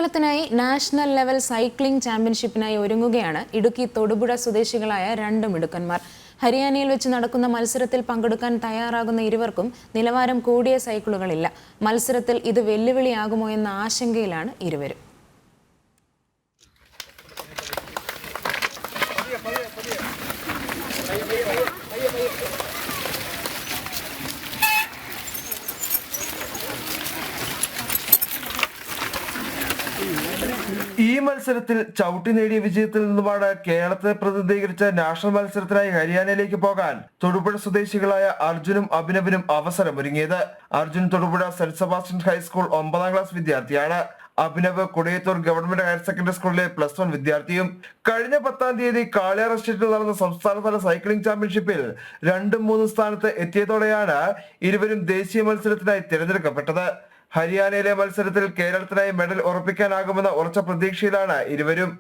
കേരളത്തിനായി national level cycling ചാമ്പ്യൻഷിപ്പിനായി ഒരുങ്ങുകയാണ് ഇടുക്കി തൊടുപുഴ സ്വദേശികളായ രണ്ട് മിടുക്കന്മാർ. ഹരിയാനയിൽ വെച്ച് നടക്കുന്ന മത്സരത്തിൽ പങ്കെടുക്കാൻ തയ്യാറാകുന്ന ഇരുവർക്കും നിലവാരം കൂടിയ സൈക്കിളുകളില്ല. മത്സരത്തിൽ ഇത് വെല്ലുവിളിയാകുമോ എന്ന ആശങ്കയിലാണ് ഇരുവരും. ഈ മത്സരത്തിൽ ചവിട്ടി നേടിയ വിജയത്തിൽ നിന്നുമാണ് കേരളത്തെ പ്രതിനിധീകരിച്ച നാഷണൽ മത്സരത്തിനായി ഹരിയാനയിലേക്ക് പോകാൻ തൊടുപുഴ സ്വദേശികളായ അർജുനും അഭിനവിനും അവസരമൊരുങ്ങിയത്. Arjun Thodupuzha saint Sebastian high school 9ാം ക്ലാസ് വിദ്യാർത്ഥിയാണ്. Abhinav Kodiyathur government higher secondary സ്കൂളിലെ +1 വിദ്യാർത്ഥിയും. കഴിഞ്ഞ 10-ാം തീയതി കാളിയാർ എസ്റ്റേറ്റിൽ നടന്ന സംസ്ഥാനതല സൈക്ലിംഗ് ചാമ്പ്യൻഷിപ്പിൽ 2-3 സ്ഥാനത്ത് എത്തിയതോടെയാണ് ഇരുവരും ദേശീയ മത്സരത്തിനായി തിരഞ്ഞെടുക്കപ്പെട്ടത്. ഹരിയാനയിലെ മത്സരത്തിൽ കേരളത്തിനായി മെഡൽ ഉറപ്പിക്കാനാകുമെന്ന ഉറച്ച പ്രതീക്ഷയിലാണ് ഇരുവരും.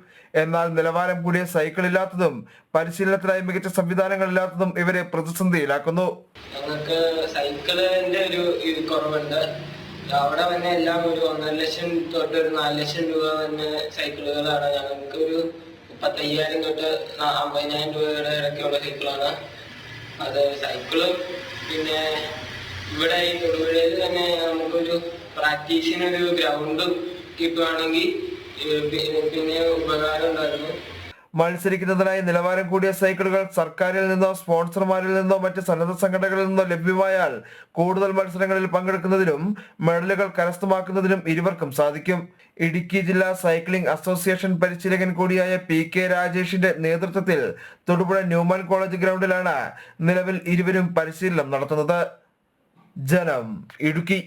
എന്നാൽ നിലവാരം കൂടിയ സൈക്കിൾ ഇല്ലാത്തതും പരിശീലനത്തിനായി മികച്ച സംവിധാനങ്ങൾ ഇല്ലാത്തതും ഇവരെ പ്രതിസന്ധിയിലാക്കുന്നു. ഞങ്ങൾക്ക് സൈക്കിളിന്റെ ഒരു കുറവുണ്ട്. അവിടെ തന്നെ എല്ലാം ഒരു 1.5 ലക്ഷം തൊട്ട് ഒരു 4 ലക്ഷം രൂപ തന്നെ സൈക്കിളുകളാണ്. ഞങ്ങൾക്ക് ഒരു 35,000 തൊട്ട് 50,000 രൂപയുടെ ഇടയ്ക്കുള്ള സൈക്കിളാണ്. അത് സൈക്കിളും പിന്നെ ഇവിടെ ഈ തൊടുപുഴയിൽ തന്നെ നമുക്കൊരു പ്രാക്ടീസിനൊരു ഗ്രൗണ്ട് കിട്ടുവാണെങ്കിൽ പിന്നെ ഉപകാരം ഉണ്ടായിരുന്നു. മത്സരിക്കുന്നതിനായി നിലവാരം കൂടിയ സൈക്കിളുകൾ സർക്കാരിൽ നിന്നോ സ്പോൺസർമാരിൽ നിന്നോ മറ്റ് സന്നദ്ധ സംഘടനകളിൽ നിന്നോ ലഭ്യമായാൽ കൂടുതൽ മത്സരങ്ങളിൽ പങ്കെടുക്കുന്നതിനും മെഡലുകൾ കരസ്ഥമാക്കുന്നതിനും ഇരുവർക്കും സാധിക്കും. ഇടുക്കി ജില്ലാ സൈക്ലിംഗ് അസോസിയേഷൻ പരിശീലകൻ കൂടിയായ PK രാജേഷിന്റെ നേതൃത്വത്തിൽ തൊടുപുഴ ന്യൂമാൻ കോളേജ് ഗ്രൗണ്ടിലാണ് നിലവിൽ ഇരുവരും പരിശീലനം നടത്തുന്നത്. ജനം, ഇടുക്കി.